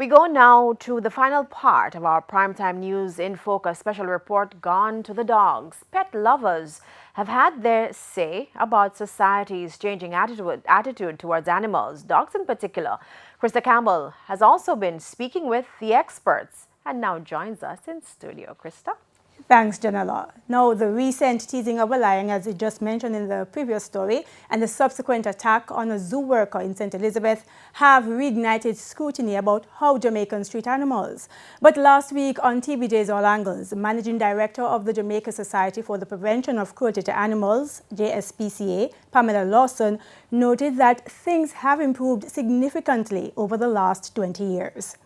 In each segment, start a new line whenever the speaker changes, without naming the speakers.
We go now to the final part of our Primetime News in Focus special report, Gone to the Dogs. Pet lovers have had their say about society's changing attitude towards animals, dogs in particular. Krista Campbell has also been speaking with the experts and now joins us in studio. Krista?
Thanks, Janella. Now, the recent teasing of a lion, as you just mentioned in the previous story, and the subsequent attack on a zoo worker in St. Elizabeth have reignited scrutiny about how Jamaicans treat animals. But last week on TVJ's All Angles, Managing Director of the Jamaica Society for the Prevention of Cruelty to Animals, JSPCA, Pamela Lawson, noted that things have improved significantly over the last 20 years.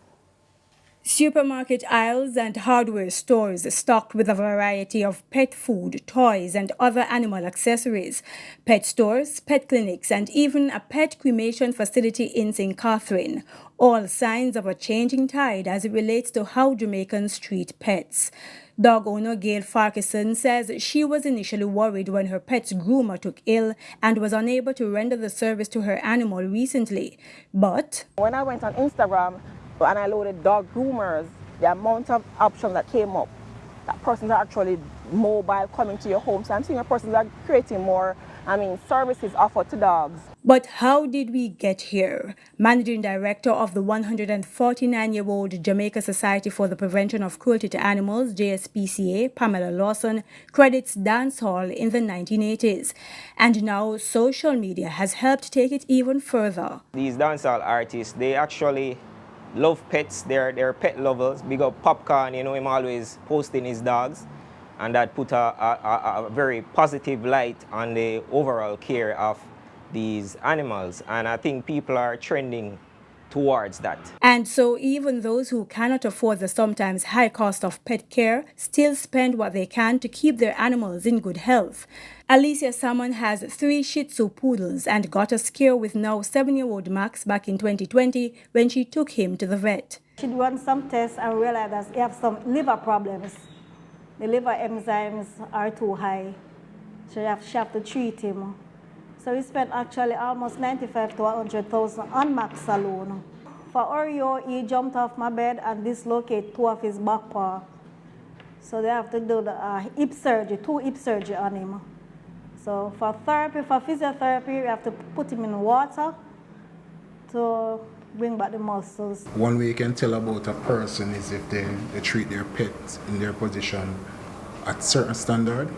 Supermarket aisles and hardware stores stocked with a variety of pet food, toys, and other animal accessories. Pet stores, pet clinics, and even a pet cremation facility in St. Catherine. All signs of a changing tide as it relates to how Jamaicans treat pets. Dog owner Gail Farquharson says she was initially worried when her pet's groomer took ill and was unable to render the service to her animal recently. But
when I went on Instagram, and I loaded dog groomers, the amount of options that came up, that persons are actually mobile coming to your home. So I'm seeing persons are creating more, services offered to dogs.
But how did we get here? Managing Director of the 149-year-old Jamaica Society for the Prevention of Cruelty to Animals, JSPCA, Pamela Lawson, credits dancehall in the 1980s. And now social media has helped take it even further.
These dancehall artists, they actually love pets, they're pet lovers. Big up Popcorn, him always posting his dogs, and that put a very positive light on the overall care of these animals, and I think people are trending towards that.
And so even those who cannot afford the sometimes high cost of pet care still spend what they can to keep their animals in good health. Alicia Salmon has 3 Shih Tzu poodles and got a scare with now 7-year-old Max back in 2020 when she took him to the vet.
She did some tests and realized that he has some liver problems. The liver enzymes are too high. She have to treat him. So we spent actually almost 95 to 100,000 on Max alone. For Oreo, he jumped off my bed and dislocated 2 of his back paw. So they have to do the hip surgery, 2 hip surgery on him. So for therapy, for physiotherapy, we have to put him in water to bring back the muscles.
One way you can tell about a person is if they treat their pets in their position at certain standard.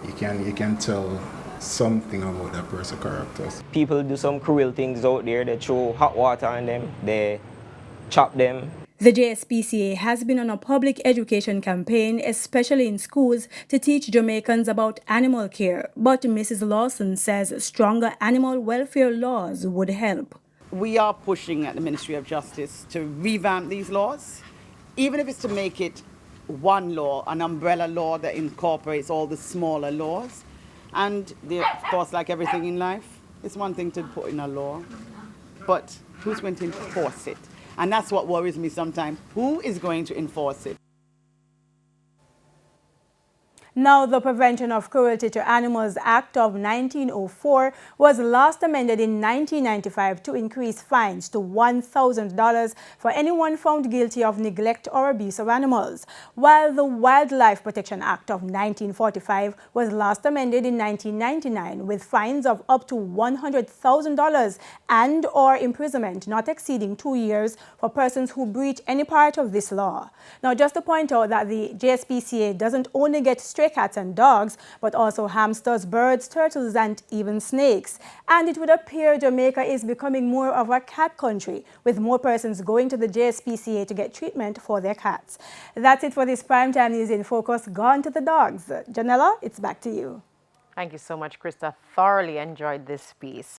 You can tell something about that person's characters.
People do some cruel things out there. They throw hot water on them, they chop them.
The JSPCA has been on a public education campaign, especially in schools, to teach Jamaicans about animal care. But Mrs. Lawson says stronger animal welfare laws would help.
We are pushing at the Ministry of Justice to revamp these laws, even if it's to make it one law, an umbrella law that incorporates all the smaller laws. And of course, like everything in life, it's one thing to put in a law, but who's going to enforce it? And that's what worries me sometimes. Who is going to enforce it?
Now, the Prevention of Cruelty to Animals Act of 1904 was last amended in 1995 to increase fines to $1,000 for anyone found guilty of neglect or abuse of animals, while the Wildlife Protection Act of 1945 was last amended in 1999 with fines of up to $100,000 and/or imprisonment not exceeding 2 years for persons who breach any part of this law. Now, just to point out that the JSPCA doesn't only get stray cats and dogs, but also hamsters, birds, turtles, and even snakes. And it would appear Jamaica is becoming more of a cat country, with more persons going to the JSPCA to get treatment for their cats. That's it for this Primetime News in Focus. Gone to the dogs. Janella, it's back to you.
Thank you so much, Krista. Thoroughly enjoyed this piece.